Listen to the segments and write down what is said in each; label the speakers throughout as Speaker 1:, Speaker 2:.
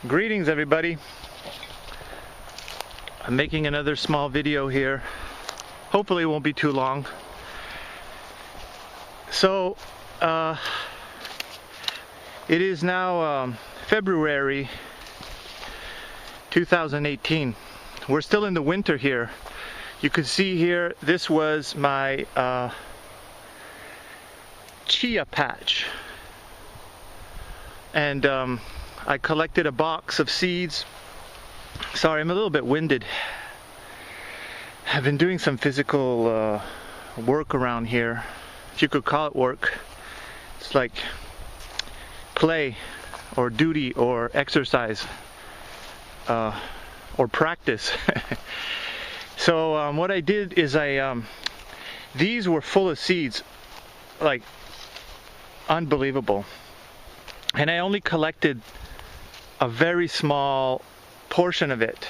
Speaker 1: Greetings everybody. I'm making another small video here. Hopefully it won't be too long. So it is now February 2018. We're still in the winter here. You can see here, this was my chia patch. And I collected a box of seeds. Sorry, I'm a little bit winded. I've been doing some physical work around here, if you could call it work. It's like play or duty or exercise or practice. So what I did is these were full of seeds, like unbelievable. And I only collected a very small portion of it,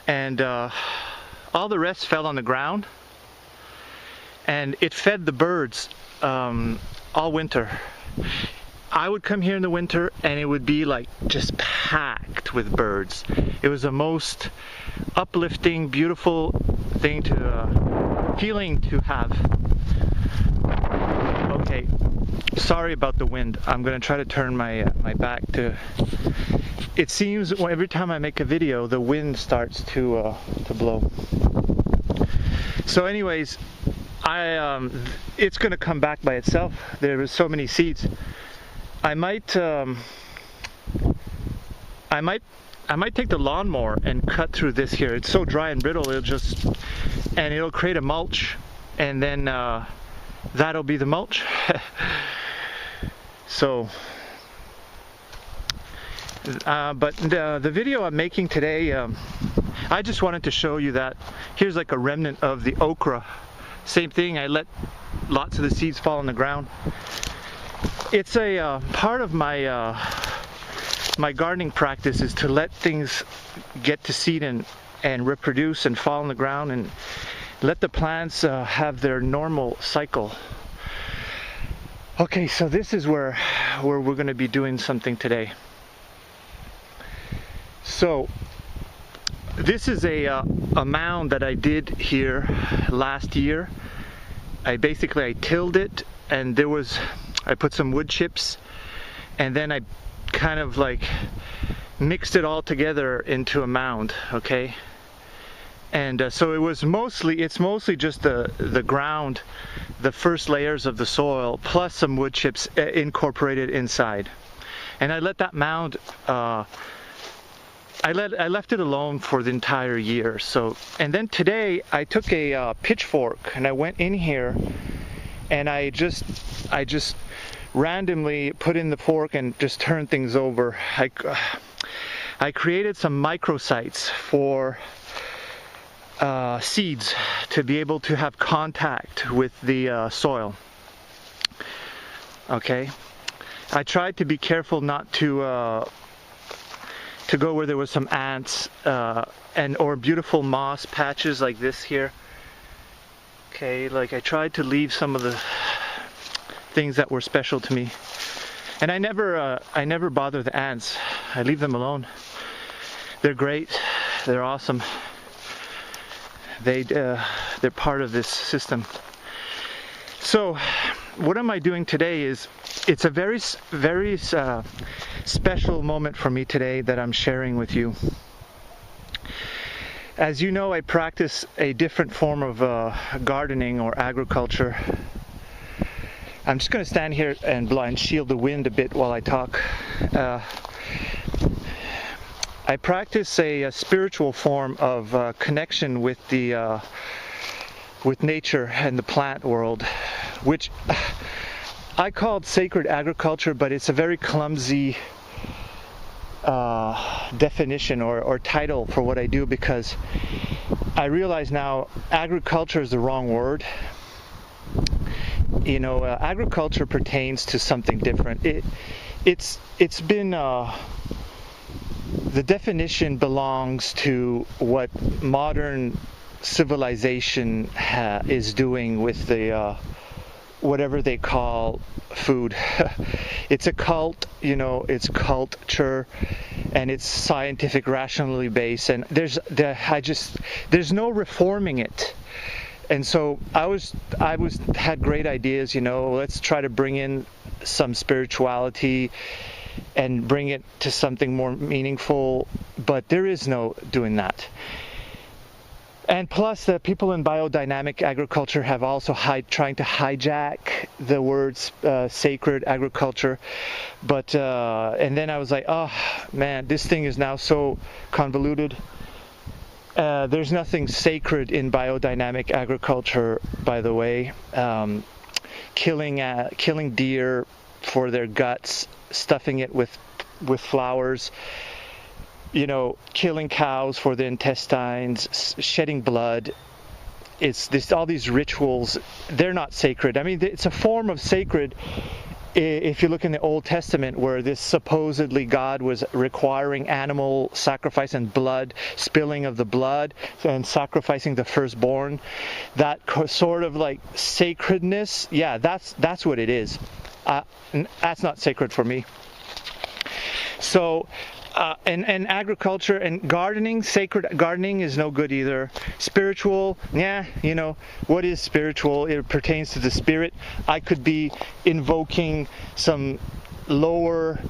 Speaker 1: and all the rest fell on the ground, and it fed the birds all winter. I would come here in the winter and it would be like just packed with birds. It was the most uplifting, beautiful thing feeling to have. Okay, sorry about the wind. I'm gonna try to turn my back to. It seems every time I make a video, the wind starts to blow. So, anyways, it's gonna come back by itself. There were so many seeds. I might take the lawnmower and cut through this here. It's so dry and brittle, it'll create a mulch, and then that'll be the mulch. So, but the video I'm making today, I just wanted to show you that here's like a remnant of the okra. Same thing, I let lots of the seeds fall on the ground. It's a part of my my gardening practice is to let things get to seed and reproduce and fall on the ground, and let the plants have their normal cycle. Okay, so this is where we're going to be doing something today. So this is a mound that I did here last year. I tilled it, and I put some wood chips, and then I kind of like mixed it all together into a mound, okay? And so it's mostly just the ground, the first layers of the soil, plus some wood chips incorporated inside. And I let that mound, I left it alone for the entire year. So, and then today I took a pitchfork and I went in here, and I just randomly put in the fork and just turned things over. I created some microsites for seeds to be able to have contact with the soil. Okay, I tried to be careful not to go where there was some ants or beautiful moss patches like this here. Okay, like I tried to leave some of the things that were special to me, and I never bother the ants. I leave them alone. They're great. They're awesome. They're part of this system. So what am I doing today is, it's a very special moment for me today that I'm sharing with you. As you know, I practice a different form of gardening or agriculture. I'm just going to stand here and shield the wind a bit while I talk. I practice a spiritual form of connection with with nature and the plant world, which I called sacred agriculture, but it's a very clumsy definition or title for what I do, because I realize now agriculture is the wrong word. You know, agriculture pertains to something different. It's been the definition belongs to what modern civilization is doing with the whatever they call food. It's a cult, you know, it's culture,
Speaker 2: and it's scientific, rationally based, and there's no reforming it. And so I had great ideas, let's try to bring in some spirituality and bring it to something more meaningful, but there is no doing that. And plus, the people in biodynamic agriculture have also trying to hijack the words sacred agriculture. But and then I was like, oh man, this thing is now so convoluted. There's nothing sacred in biodynamic agriculture, by the way. Killing deer for their guts, stuffing it with flowers, killing cows for the intestines, shedding blood. It's all these rituals. They're not sacred. I mean, it's a form of sacred. If you look in the Old Testament, where this supposedly God was requiring animal sacrifice and blood, spilling of the blood, and sacrificing the firstborn, that sort of like sacredness, yeah, that's what it is. That's not sacred for me. So, and agriculture and gardening, sacred gardening is no good either. Spiritual, yeah, what is spiritual? It pertains to the spirit. I could be invoking some lower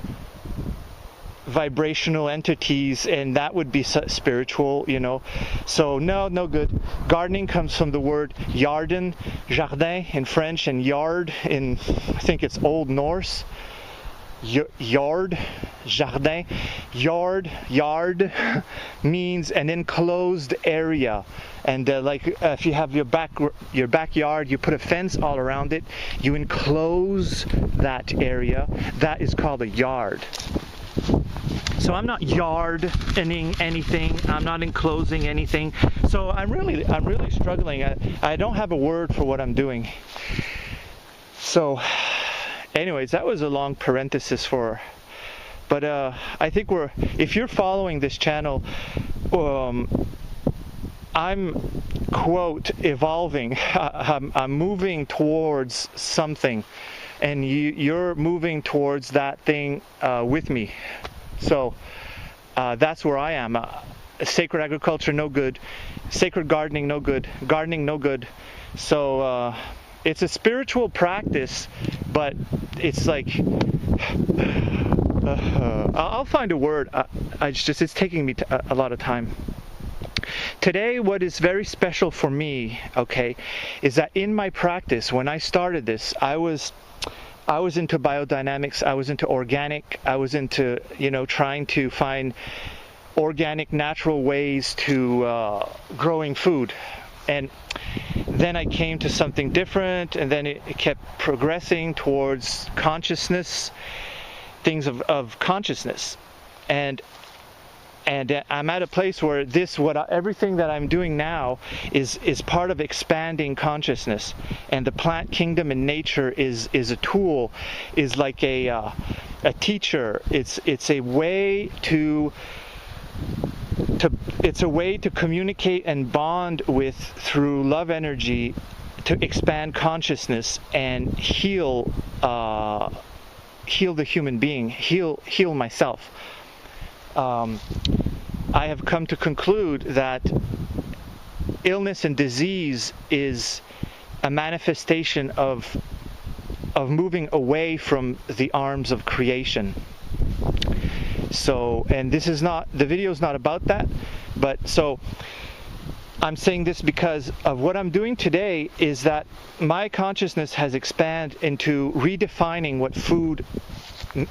Speaker 2: vibrational entities, and that would be spiritual, So no good. Gardening comes from the word jardin in French, and yard in, I think it's Old Norse. Yard, jardin, yard means an enclosed area, and if you have your backyard, you put a fence all around it, you enclose that area. That is called a yard. So I'm not yardening anything. I'm not enclosing anything. So I'm really struggling. I don't have a word for what I'm doing. So. Anyways, that was a long parenthesis but I think if you're following this channel, I'm, quote, evolving. I'm moving towards something, and you're moving towards that thing with me. So that's where I am. Sacred agriculture, no good. Sacred gardening, no good. Gardening, no good. So it's a spiritual practice, but it's like I'll find a word. It's taking me a lot of time. Today, what is very special for me, okay, is that in my practice, when I started this, I was into biodynamics, I was into organic, I was into trying to find organic, natural ways to growing food. And then I came to something different, and then it kept progressing towards consciousness, things of consciousness. And I'm at a place where everything that I'm doing now is part of expanding consciousness. And the plant kingdom in nature is a tool, is like a teacher. It's a way to communicate and bond with through love energy, to expand consciousness and heal the human being, heal myself. I have come to conclude that illness and disease is a manifestation of moving away from the arms of creation. So, and this is not, the video is not about that, but so I'm saying this because of what I'm doing today is that my consciousness has expanded into redefining what food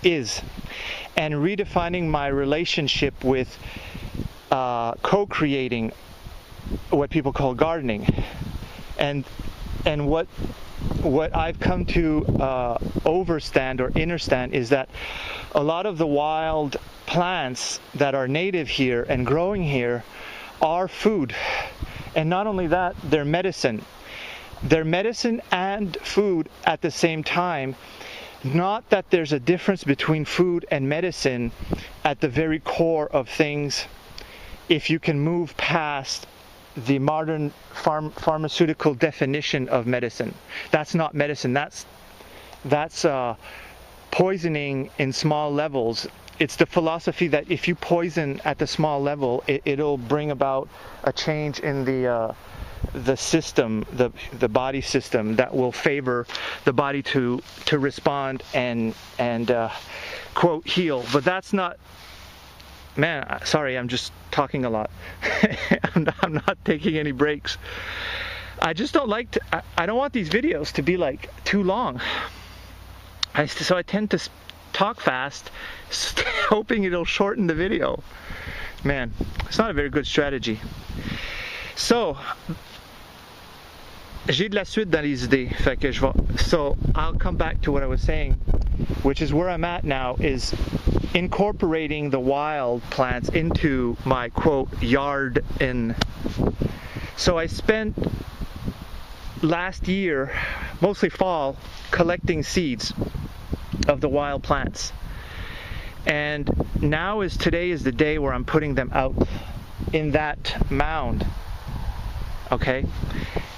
Speaker 2: is, and redefining my relationship with co-creating what people call gardening, and what I've come to understand is that a lot of the wild plants that are native here and growing here are food, and not only that, they're medicine. They're medicine and food at the same time. Not that there's a difference between food and medicine at the very core of things, if you can move past the modern pharmaceutical definition of medicine. That's not medicine. That's poisoning in small levels. It's the philosophy that if you poison at the small level, it'll bring about a change in the system, the body system, that will favor the body to respond and quote heal. But that's not, man, sorry, I'm just talking a lot. I'm not taking any breaks. I just don't like to, I don't want these videos to be like too long. So I tend to talk fast, hoping it'll shorten the video. Man, it's not a very good strategy. So, j'ai de la suite dans les idées. Fait que so I'll come back to what I was saying, which is where I'm at now, is incorporating the wild plants into my quote yard. So I spent last year, mostly fall, collecting seeds of the wild plants, and today is the day where I'm putting them out in that mound. Okay,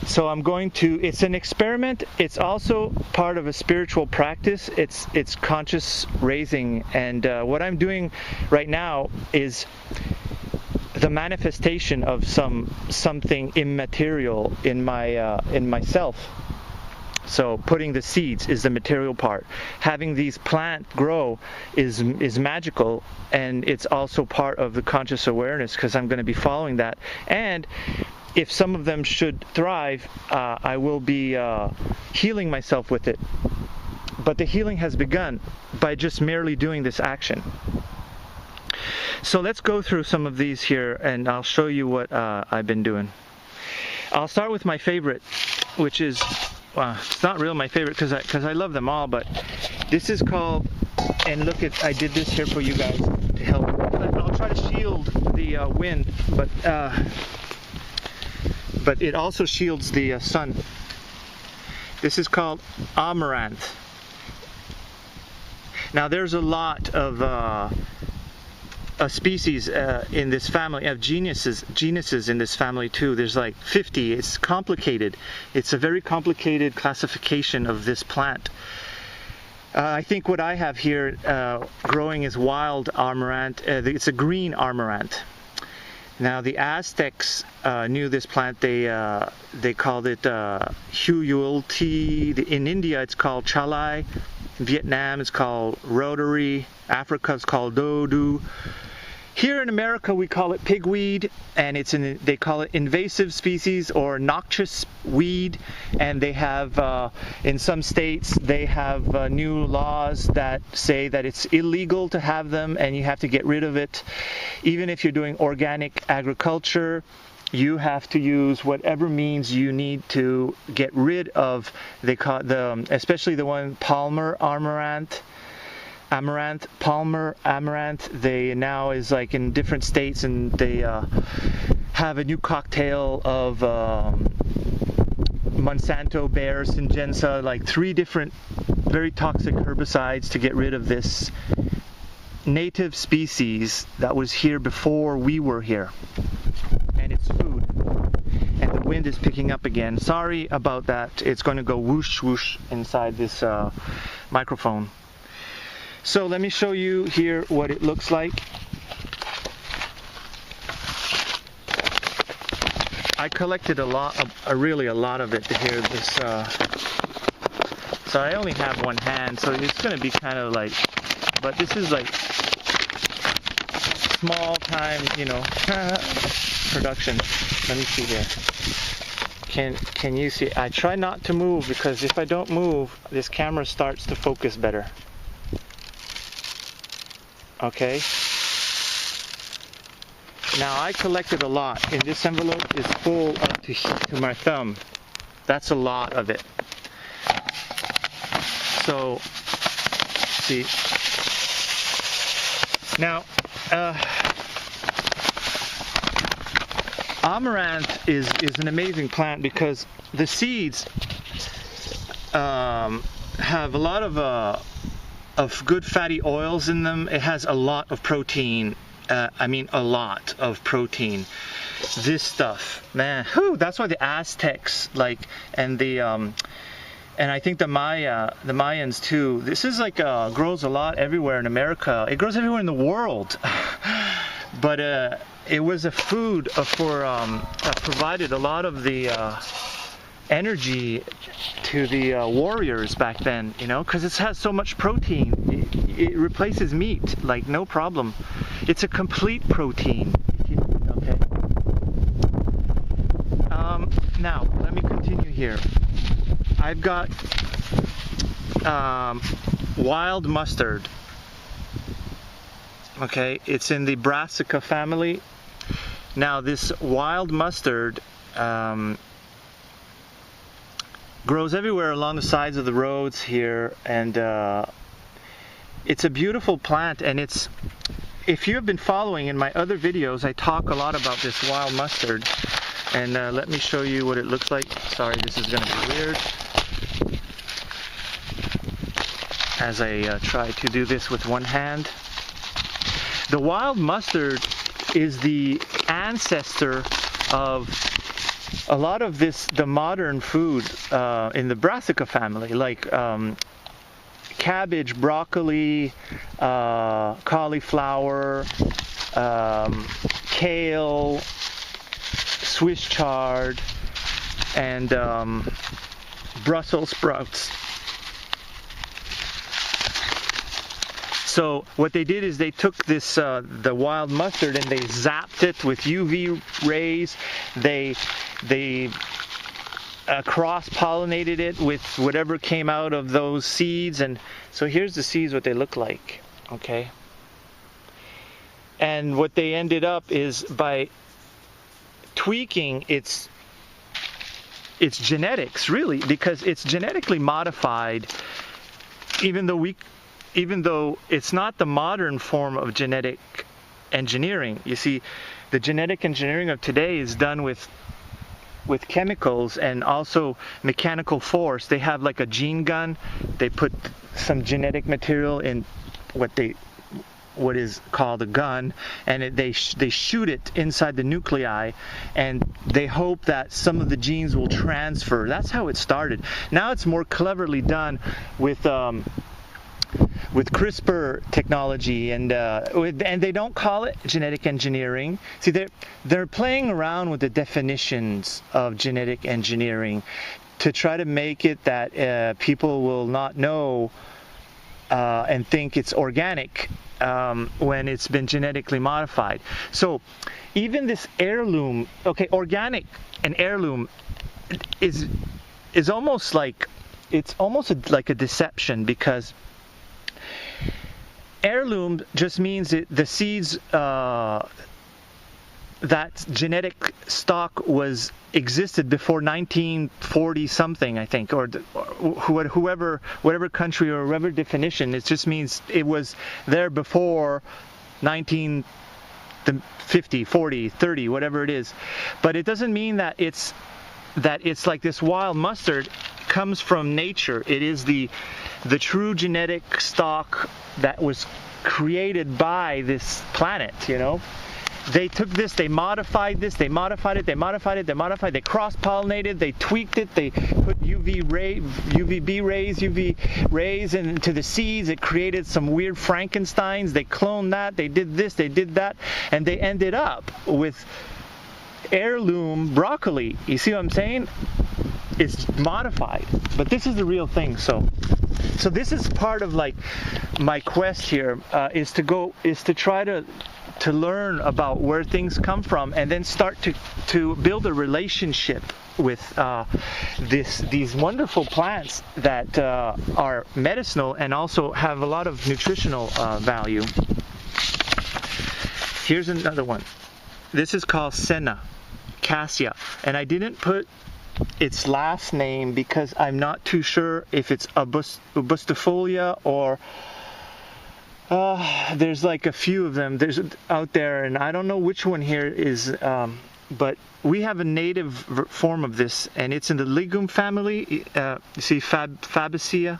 Speaker 2: so I'm going to, it's an experiment. It's also part of a spiritual practice. It's conscious raising, and what I'm doing right now is the manifestation of something immaterial in myself. So putting the seeds is the material part. Having these plants grow is magical, and it's also part of the conscious awareness, because I'm going to be following that. And if some of them should thrive, I will be healing myself with it. But the healing has begun by just merely doing this action. So let's go through some of these here, and I'll show you what I've been doing. I'll start with my favorite, which is, it's not really my favorite because I love them all, but this is called, and look at, I did this here for you guys to help. I'll try to shield the wind, but it also shields the sun. This is called amaranth. Now there's a lot of species in this family, of genuses in this family too. There's like 50. It's complicated. It's a very complicated classification of this plant. I think what I have here growing is wild amaranth. It's a green amaranth. Now the Aztecs knew this plant. They called it huyulti. In India it's called chalai. In Vietnam it's called rotary. Africa it's called dodu. Here in America we call it pigweed, and they call it invasive species or noxious weed. And they have in some states they have new laws that say that it's illegal to have them and you have to get rid of it. Even if you're doing organic agriculture, you have to use whatever means you need to get rid of. They call it especially the one Palmer Palmer amaranth. They now is like in different states, and they have a new cocktail of Monsanto, Bayer, Syngenta, like 3 different very toxic herbicides to get rid of this native species that was here before we were here. And it's food. And the wind is picking up again. Sorry about that. It's going to go whoosh whoosh inside this microphone. So let me show you here what it looks like. I collected a lot of it here. So I only have one hand, so it's going to be kind of like, but this is like small time, production. Let me see here. Can you see? I try not to move, because if I don't move, this camera starts to focus better. Okay. Now I collected a lot, and this envelope is full up to my thumb. That's a lot of it. So, see. Now, amaranth is an amazing plant because the seeds have a lot of good fatty oils in them. It has a lot of protein. A lot of protein. This stuff, man, that's why the Aztecs and the and I think the Mayans too. This is like grows a lot everywhere in America. It grows everywhere in the world. But it was a food that provided a lot of the energy to the warriors back then, you know, because it has so much protein. It replaces meat like no problem. It's a complete protein. Okay. Now let me continue here. I've got wild mustard. Okay, it's in the Brassica family. Now this wild mustard grows everywhere along the sides of the roads here, and it's a beautiful plant. And it's, if you have been following in my other videos, I talk a lot about this wild mustard, and let me show you what it looks like. Sorry, this is going to be weird as I try to do this with one hand. The wild mustard is the ancestor of a lot of the modern food in the Brassica family, like cabbage, broccoli, cauliflower, kale, Swiss chard, and Brussels sprouts. So what they did is they took this the wild mustard and they zapped it with UV rays. They cross-pollinated it with whatever came out of those seeds, and so here's the seeds, what they look like. Okay. And what they ended up is by tweaking its genetics, really, because it's genetically modified, even though it's not the modern form of genetic engineering. You see, the genetic engineering of today is done with chemicals and also mechanical force. They have like a gene gun. They put some genetic material in what is called a gun, and they shoot it inside the nuclei, and they hope that some of the genes will transfer. That's how it started. Now it's more cleverly done with CRISPR technology, and they don't call it genetic engineering. See, they're playing around with the definitions of genetic engineering to try to make it that people will not know and think it's organic when it's been genetically modified. So even this heirloom, okay, organic and heirloom is almost like, it's almost like a deception, because heirloom just means the seeds, that genetic stock existed before 1940 something, I think, or whatever country or whatever definition. It just means it was there before 1950, 40, 30, whatever it is. But it doesn't mean that it's like this wild mustard comes from nature. It is the true genetic stock that was created by this planet, you know. They took this, they modified this, they modified it, they cross-pollinated, they tweaked it, they put UV rays into the seeds. It created some weird Frankensteins. They cloned that, they did this, they did that, and they ended up with heirloom broccoli. You see what I'm saying? It's modified, but this is the real thing. So this is part of like my quest here, is to try to learn about where things come from, and then start to build a relationship with these wonderful plants that are medicinal and also have a lot of nutritional value. Here's another one. This is called Senna cassia, and I didn't put its last name because I'm not too sure if it's Augustifolia or there's like a few of them out there, and I don't know which one here is, but we have a native form of this, and it's in the legume family. You see Fabaceae.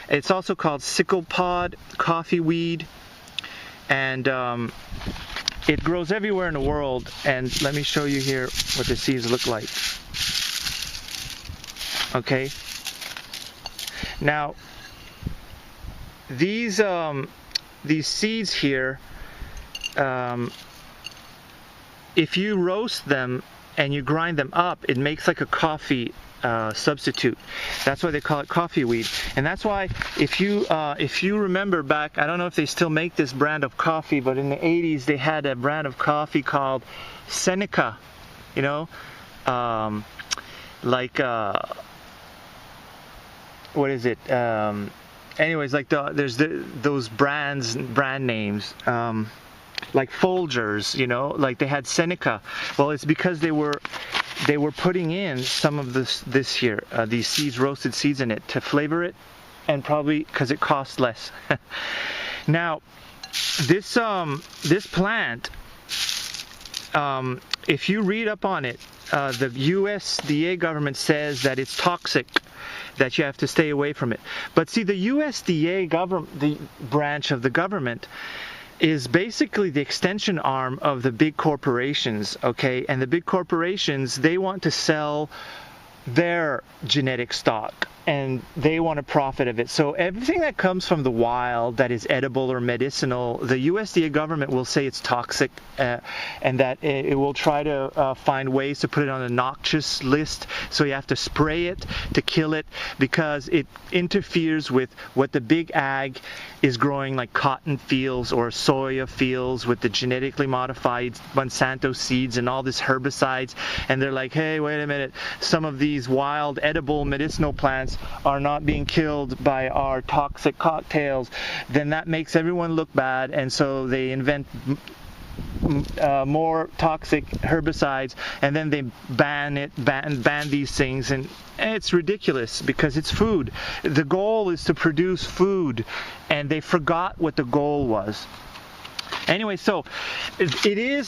Speaker 2: It's also called sickle pod, coffee weed, and it grows everywhere in the world. And let me show you here what the seeds look like. Okay, Now, these seeds here, if you roast them and you grind them up, it makes like a coffee substitute. That's why they call it coffee weed. And that's why if you remember back, I don't know if they still make this brand of coffee, but in the 80s they had a brand of coffee called Seneca, you know, what is it? Anyways, like there's those brand names, like Folgers, you know, like they had Seneca. Well, it's because they were putting in some of these seeds, roasted seeds in it to flavor it, and probably because it costs less. Now, this plant, if you read up on it, the USDA government says that it's toxic, that you have to stay away from it. But see, the USDA the branch of the government, is basically the extension arm of the big corporations, okay? And the big corporations, they want to sell their genetic stock, and they want to profit of it. So everything that comes from the wild that is edible or medicinal, the USDA government will say it's toxic, and that it will try to find ways to put it on a noxious list. So you have to spray it to kill it, because it interferes with what the big ag is growing, like cotton fields or soya fields with the genetically modified Monsanto seeds and all this herbicides. And they're like, hey, wait a minute, some of these wild edible medicinal plants are not being killed by our toxic cocktails. Then that makes everyone look bad, and so they invent more toxic herbicides, and then they ban these things, and it's ridiculous because it's food. The goal is to produce food, and they forgot what the goal was. Anyway, so there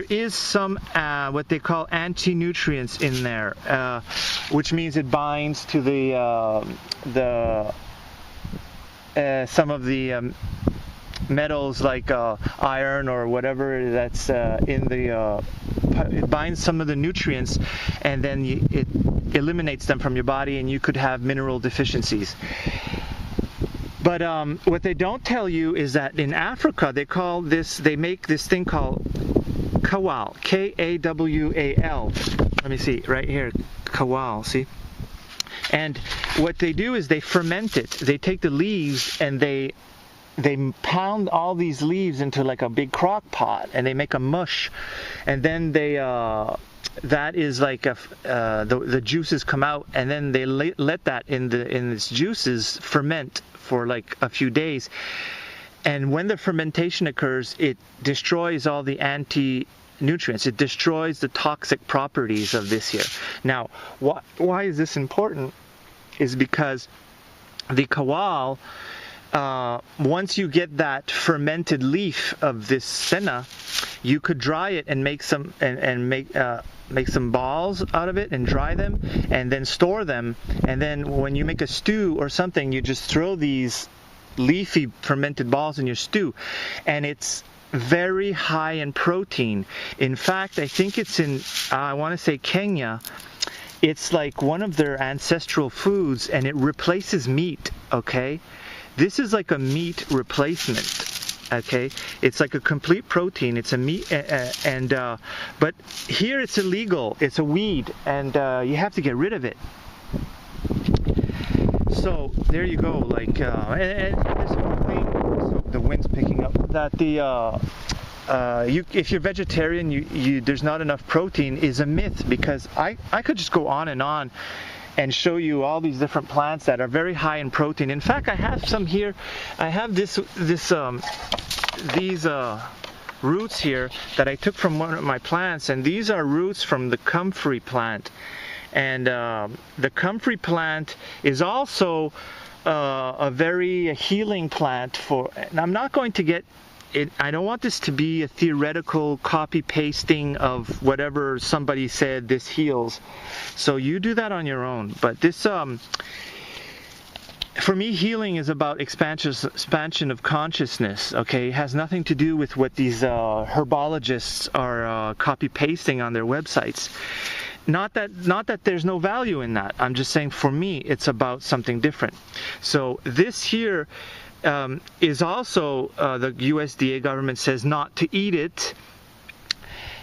Speaker 2: is some what they call anti-nutrients in there, which means it binds to some of the metals, like iron or whatever that's in the it binds some of the nutrients, and then it eliminates them from your body, and you could have mineral deficiencies. But what they don't tell you is that in Africa they make this thing called kawal, K-A-W-A-L. Let me see, right here, kawal, see? And what they do is they ferment it. They take the leaves and they pound all these leaves into like a big crock pot, and they make a mush, and then they that is like the juices come out, and then they let that in its juices ferment for like a few days. And when the fermentation occurs, it destroys all the anti-nutrients. It destroys the toxic properties of this here. Now, why is this important? Is because the kawal, once you get that fermented leaf of this senna, you could dry it and make some make some balls out of it and dry them, and then store them. And then when you make a stew or something, you just throw these leafy fermented balls in your stew, and it's very high in protein. In fact, I think it's in I want to say Kenya. It's like one of their ancestral foods, and it replaces meat, okay? This is like a meat replacement, okay? It's like a complete protein. It's a meat, but here it's illegal. It's a weed, and you have to get rid of it. So there you go. Like, and this whole thing. So the wind's picking up. That if you're vegetarian, there's not enough protein is a myth, because I could just go on and show you all these different plants that are very high in protein. In fact, I have some here. I have these roots here that I took from one of my plants, and these are roots from the comfrey plant. And the comfrey plant is also a very healing plant and I'm not going to get it. I don't want this to be a theoretical copy pasting of whatever somebody said this heals. So you do that on your own. But this, for me, healing is about expansion of consciousness. Okay, it has nothing to do with what these herbologists are copy pasting on their websites. not that there's no value in that. I'm just saying for me it's about something different. So this here is also the USDA government says not to eat it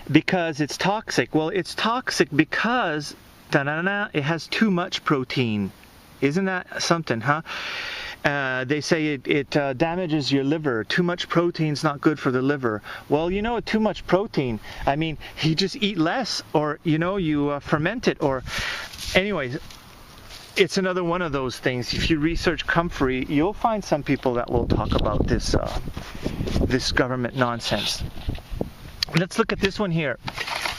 Speaker 2: because it's toxic. Well, it's toxic because it has too much protein. Isn't that something, huh? They say it damages your liver. Too much protein's not good for the liver. Well, you know, too much protein, I mean, you just eat less, or, you know, you ferment it, or anyways, it's another one of those things. If you research comfrey, you'll find some people that will talk about this this government nonsense. Let's look at this one here.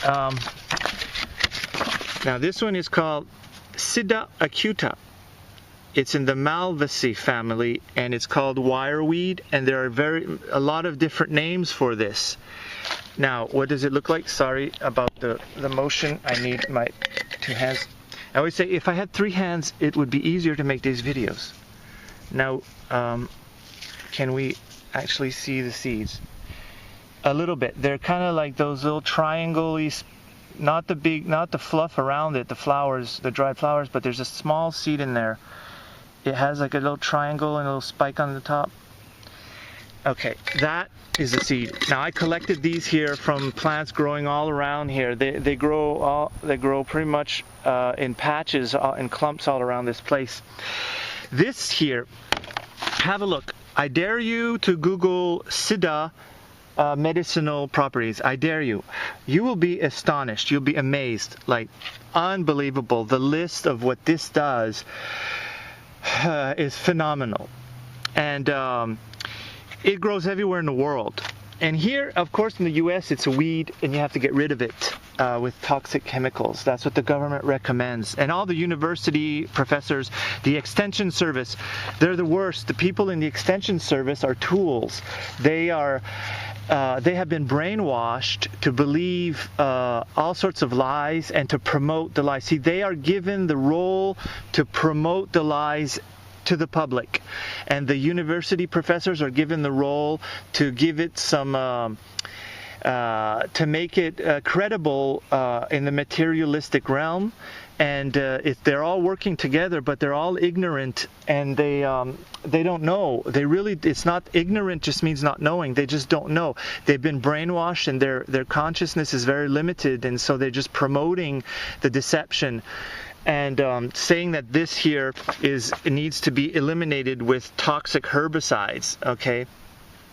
Speaker 2: Now this one is called Sida acuta. It's in the Malvaceae family, and it's called wireweed, and there are a lot of different names for this. Now, what does it look like? Sorry about the motion. I need my 2 hands. I always say if I had 3 hands, it would be easier to make these videos. Now, can we actually see the seeds? A little bit. They're kind of like those little triangle-y, not the fluff around it, the flowers, the dried flowers, but there's a small seed in there. It has like a little triangle and a little spike on the top. Okay, that is the seed. Now I collected these here from plants growing all around here. They grow pretty much in patches, in clumps all around this place. This here, have a look. I dare you to Google Sida medicinal properties. I dare you. You will be astonished. You'll be amazed. Like, unbelievable. The list of what this does is phenomenal, and it grows everywhere in the world. And here, of course, in the US, it's a weed, and you have to get rid of it with toxic chemicals. That's what the government recommends. And all the university professors, the extension service, they're the worst. The people in the extension service are tools. They have been brainwashed to believe all sorts of lies and to promote the lies. See, they are given the role to promote the lies to the public, and the university professors are given the role to give it some to make it credible in the materialistic realm. And they're all working together, but they're all ignorant, and they don't know. It's not ignorant just means not knowing. They just don't know. They've been brainwashed, and their consciousness is very limited, and so they're just promoting the deception and saying that this here needs to be eliminated with toxic herbicides. Okay.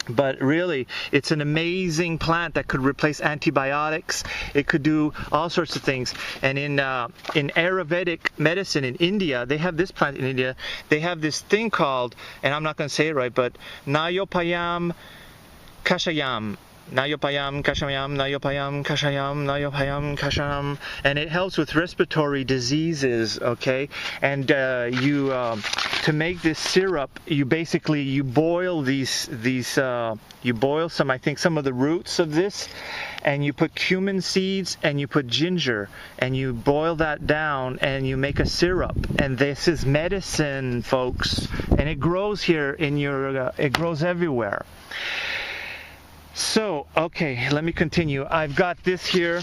Speaker 2: But really, it's an amazing plant that could replace antibiotics. It could do all sorts of things. And in Ayurvedic medicine in India, they have this plant in India. They have this thing called, and I'm not going to say it right, but Nayopayam Kashayam. Nayopayam Kashayam, Nayopayam Kashayam, Nayopayam Kashayam, and it helps with respiratory diseases. Okay, and to make this syrup, you boil you boil some, I think, some of the roots of this, and you put cumin seeds and you put ginger, and you boil that down and you make a syrup. And this is medicine, folks, and it grows here it grows everywhere. So, okay, let me continue. I've got this here,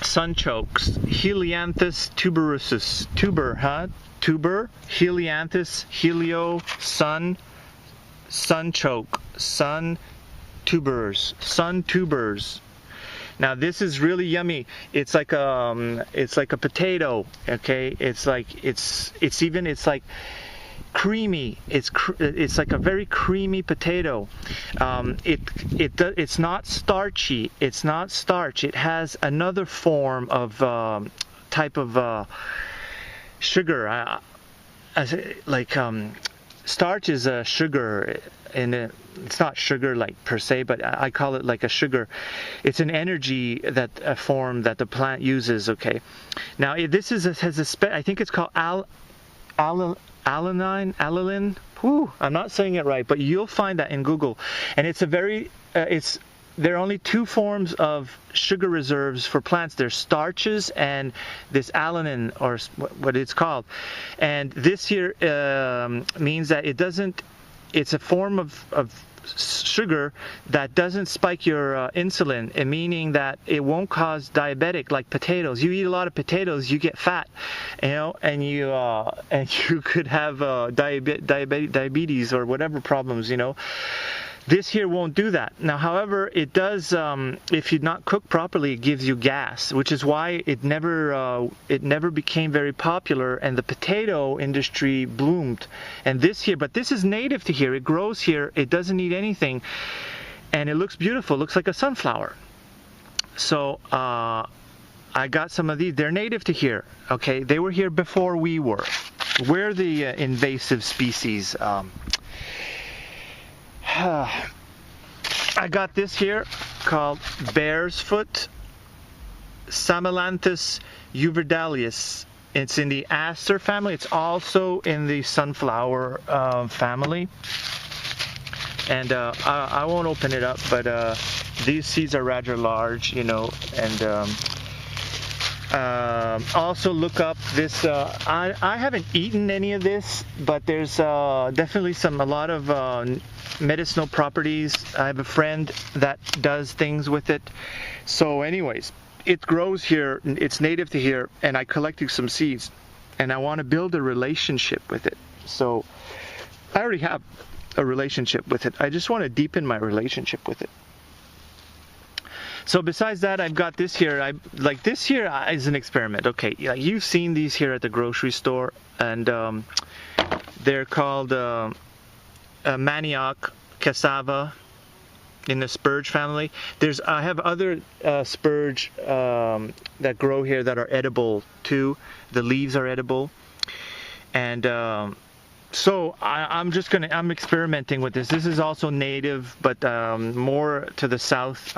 Speaker 2: sunchokes, Helianthus tuberosus, tuber, Helianthus, helio, sunchoke, sun tubers. Now this is really yummy. It's like a potato. Okay, it's like creamy. It's like a very creamy potato. It's not starchy. It's not starch. It has another form of type of sugar. Starch is a sugar, and it's not sugar like per se, but I call it like a sugar. It's an energy a form that the plant uses. Okay. Now this I think it's called alanine. I'm not saying it right, but you'll find that in Google. And it's there are only 2 forms of sugar reserves for plants. There's starches and this alanine, or what it's called. And this here means that it doesn't it's a form of sugar that doesn't spike your insulin, meaning that it won't cause diabetic like potatoes. You eat a lot of potatoes, you get fat, and you could have diabetes or whatever problems, This here won't do that. Now, however, it does, if you not cook properly, it gives you gas, which is why it never became very popular, and the potato industry bloomed. And but this is native to here. It grows here. It doesn't need anything, and it looks beautiful. It looks like a sunflower. So I got some of these. They're native to here. Okay, they were here before we were. We're the invasive species. I got this here called bear's foot, Samalanthus uverdalis. It's in the aster family. It's also in the sunflower family. And I won't open it up, but these seeds are rather large, and also look up this. I haven't eaten any of this, but there's definitely a lot of medicinal properties. I have a friend that does things with it. So anyways, it grows here. It's native to here, and I collected some seeds, and I want to build a relationship with it. So I already have a relationship with it. I just want to deepen my relationship with it. So besides that, I've got this here. This here is an experiment. Okay, you've seen these here at the grocery store, and they're called manioc, cassava, in the spurge family. I have other spurge that grow here that are edible too. The leaves are edible, and so I'm experimenting with this. This is also native, but more to the south.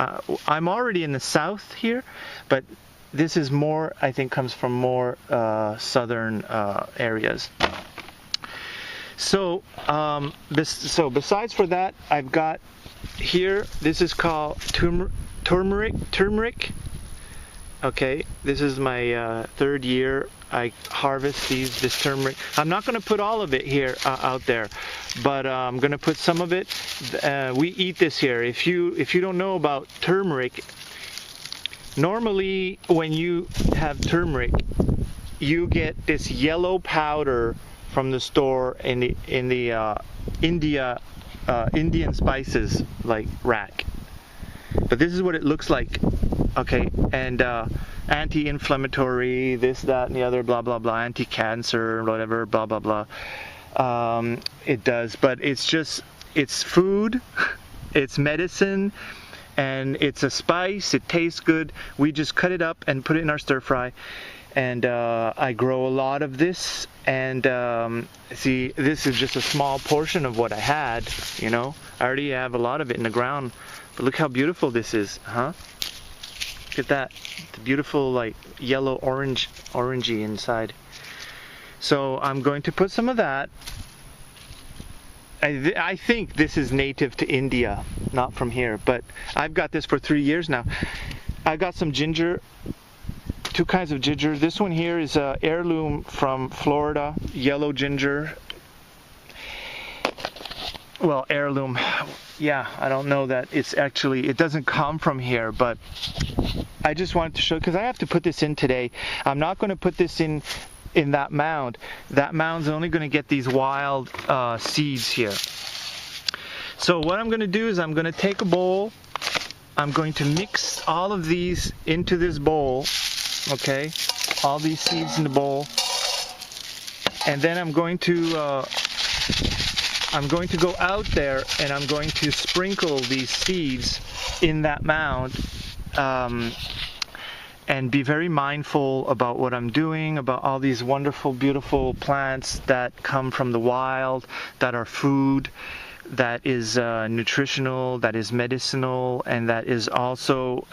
Speaker 2: I'm already in the south here, but this is more, I think, comes from more southern areas. So besides for that, I've got here, this is called turmeric. Okay, this is my third year. I harvest this turmeric. I'm not going to put all of it here out there, but I'm going to put some of it. We eat this here. If you don't know about turmeric, normally when you have turmeric, you get this yellow powder from the store in the Indian spices like rack. But this is what it looks like. Okay, and anti-inflammatory, this, that, and the other, blah, blah, blah, anti-cancer, whatever, blah, blah, blah. It does, but it's food, it's medicine, and it's a spice. It tastes good. We just cut it up and put it in our stir fry. And I grow a lot of this, and see, this is just a small portion of what I had, I already have a lot of it in the ground, but look how beautiful this is, huh? Look at that, the beautiful like yellow orangey inside. So I'm going to put some of that. I think this is native to India, not from here, but I've got this for 3 years now. I got some ginger. 2 kinds of ginger. This one here is heirloom from Florida, yellow ginger. Well, heirloom, yeah, I don't know that it doesn't come from here, but I just wanted to show, because I have to put this in today. I'm not going to put this in that mound. That mound's only going to get these wild seeds here. So what I'm going to do is I'm going to take a bowl. I'm going to mix all of these into this bowl. Okay, all these seeds in the bowl, and then I'm going to go out there and I'm going to sprinkle these seeds in that mound, and be very mindful about what I'm doing, about all these wonderful, beautiful plants that come from the wild, that are food, that is nutritional, that is medicinal, and that is also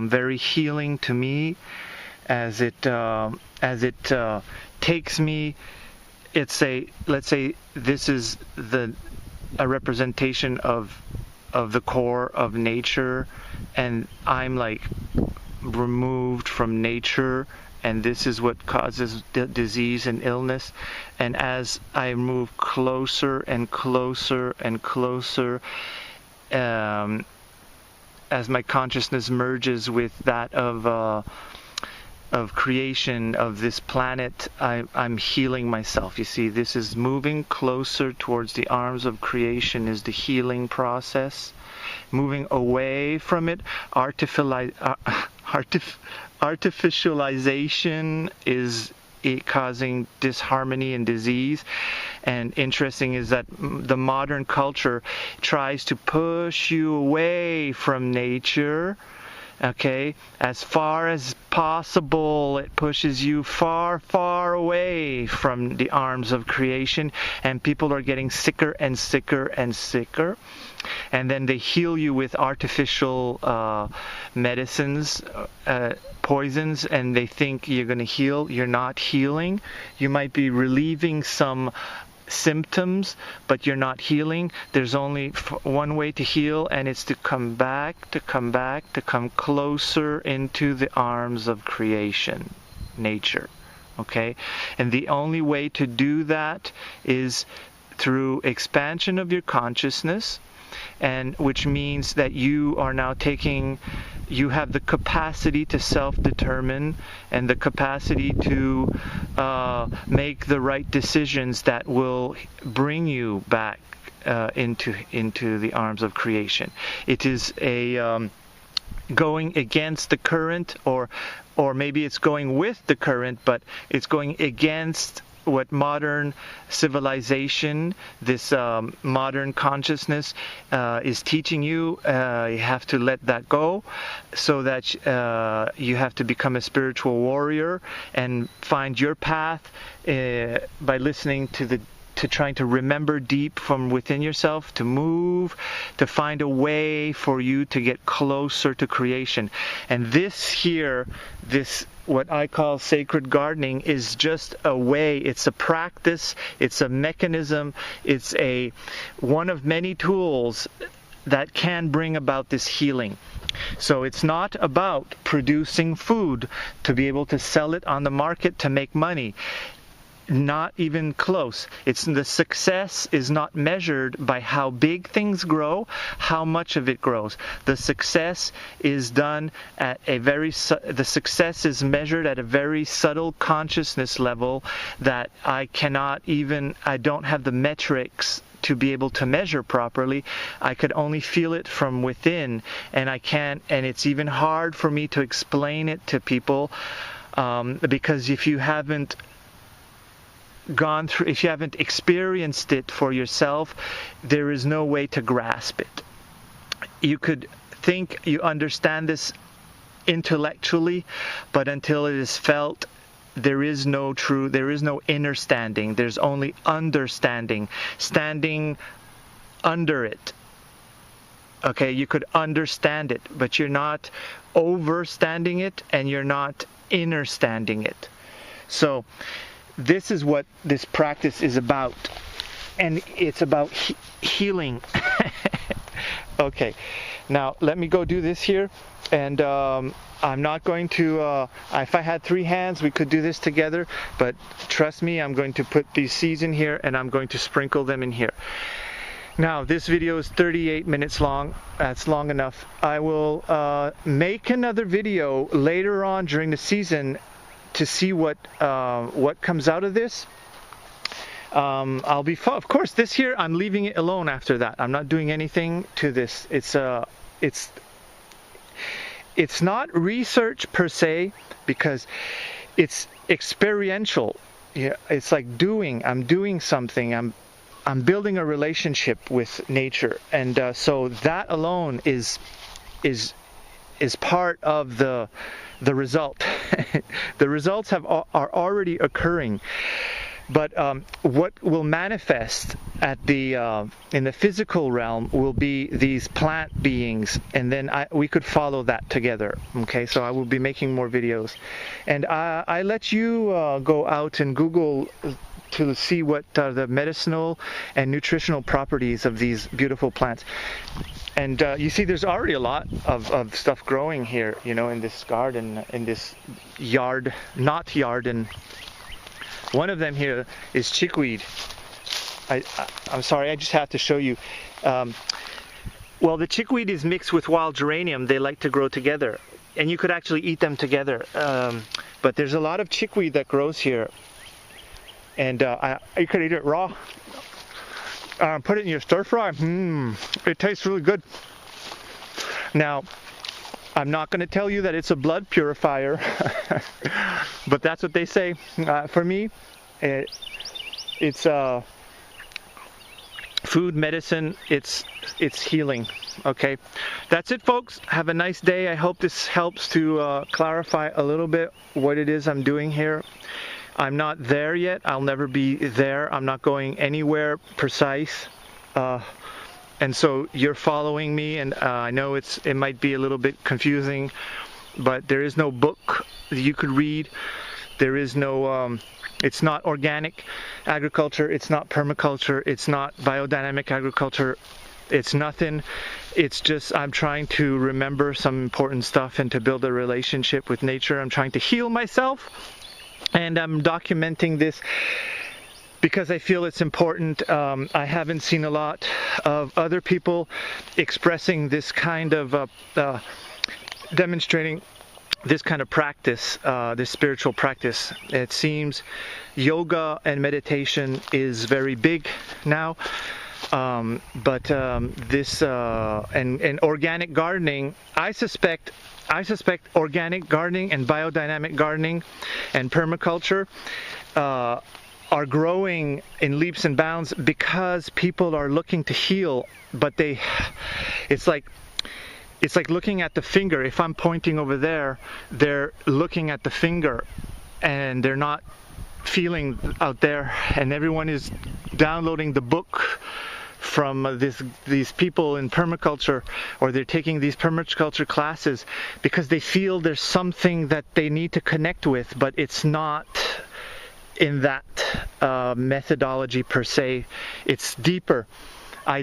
Speaker 2: very healing to me. As it takes me, let's say this is a representation of the core of nature, and I'm like removed from nature, and this is what causes disease and illness. And as I move closer and closer and closer, as my consciousness merges with that of creation of this planet, I'm healing myself. You see, this is moving closer towards the arms of creation is the healing process. Moving away from it, artificialization is causing disharmony and disease. And interesting is that the modern culture tries to push you away from nature. Okay, as far as possible, it pushes you far, far away from the arms of creation, and people are getting sicker and sicker and sicker. And then they heal you with artificial medicines, poisons, and they think you're going to heal. You're not healing. You might be relieving some symptoms, but you're not healing. There's only one way to heal, and it's to come back, to come closer into the arms of creation, nature. Okay? And the only way to do that is through expansion of your consciousness, and which means that you are now you have the capacity to self-determine and the capacity to make the right decisions that will bring you back into the arms of creation. It is a going against the current, or maybe it's going with the current, but it's going against what modern civilization, this modern consciousness is teaching you. You have to let that go, so that you have to become a spiritual warrior and find your path by listening to trying to remember deep from within yourself, to move, to find a way for you to get closer to creation. And this what I call sacred gardening is just a way, it's a practice, it's a mechanism, it's one of many tools that can bring about this healing. So it's not about producing food to be able to sell it on the market to make money. Not even close. The success is not measured by how big things grow, how much of it grows. The success is done at the success is measured at a very subtle consciousness level that I don't have the metrics to be able to measure properly. I could only feel it from within, and and it's even hard for me to explain it to people, because if you haven't experienced it for yourself, there is no way to grasp it. You could think you understand this intellectually, but until it is felt, there is no inner standing. There's only understanding, standing under it. Okay, you could understand it, but you're not overstanding it, and you're not inner standing it. So this is what this practice is about, and it's about healing. Okay, now let me go do this here, and I'm not going to, if I had 3 hands we could do this together, but trust me, I'm going to put these seeds in here and I'm going to sprinkle them in here. Now this video is 38 minutes long. That's long enough. I will make another video later on during the season to see what comes out of this. Of course, this here I'm leaving it alone after that. I'm not doing anything to this. It's not research per se, because it's experiential. Yeah, it's like I'm doing something. I'm building a relationship with nature, and so that alone is part of the result. The results are already occurring, but what will manifest in the physical realm will be these plant beings, and then we could follow that together. Okay, so I will be making more videos, and I let you go out and Google to see what the medicinal and nutritional properties of these beautiful plants. And you see there's already a lot of stuff growing here, you know, in this garden, in this yard, not yard. And one of them here is chickweed. I'm sorry, I just have to show you. Well, the chickweed is mixed with wild geranium. They like to grow together, and you could actually eat them together. But there's a lot of chickweed that grows here, and you could eat it raw. Put it in your stir fry. It tastes really good. Now, I'm not going to tell you that it's a blood purifier, but that's what they say. For me, it's food, medicine, it's healing. Okay, that's it, folks. Have a nice day. I hope this helps to clarify a little bit what it is I'm doing here. I'm not there yet. I'll never be there. I'm not going anywhere precise. And so you're following me, and I know it might be a little bit confusing, but there is no book that you could read. There is no it's not organic agriculture, it's not permaculture, it's not biodynamic agriculture, it's nothing. It's just I'm trying to remember some important stuff and to build a relationship with nature. I'm trying to heal myself, and I'm documenting this because I feel it's important. I haven't seen a lot of other people expressing this kind of demonstrating this kind of practice, this spiritual practice. It seems yoga and meditation is very big now, but this and organic gardening, I suspect organic gardening and biodynamic gardening and permaculture are growing in leaps and bounds because people are looking to heal, but it's like looking at the finger. If I'm pointing over there, they're looking at the finger and they're not feeling out there. And everyone is downloading the book from these people in permaculture, or they're taking these permaculture classes because they feel there's something that they need to connect with, but it's not in that methodology per se. It's deeper. I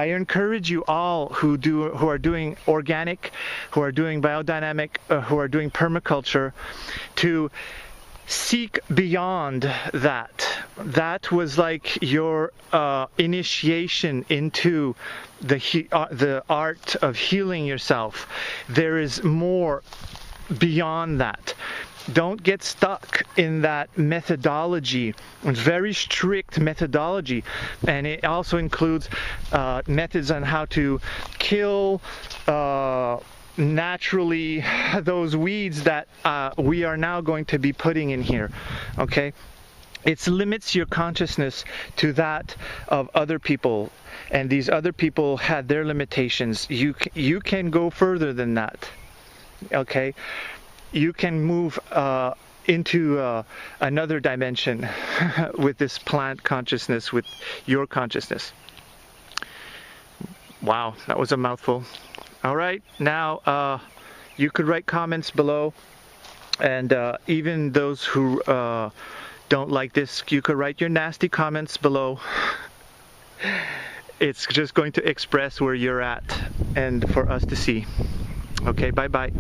Speaker 2: encourage you all who are doing organic, who are doing biodynamic, who are doing permaculture, to seek beyond that. That was like your initiation into the art of healing yourself. There is more beyond that. Don't get stuck in that methodology. It's very strict methodology, and it also includes methods on how to kill naturally those weeds that we are now going to be putting in here. Okay, it limits your consciousness to that of other people, and these other people had their limitations. You can go further than that. Okay. You can move into another dimension with this plant consciousness, with your consciousness. Wow, that was a mouthful. All right, now you could write comments below, and even those who don't like this, you could write your nasty comments below. It's just going to express where you're at and for us to see. Okay, bye-bye.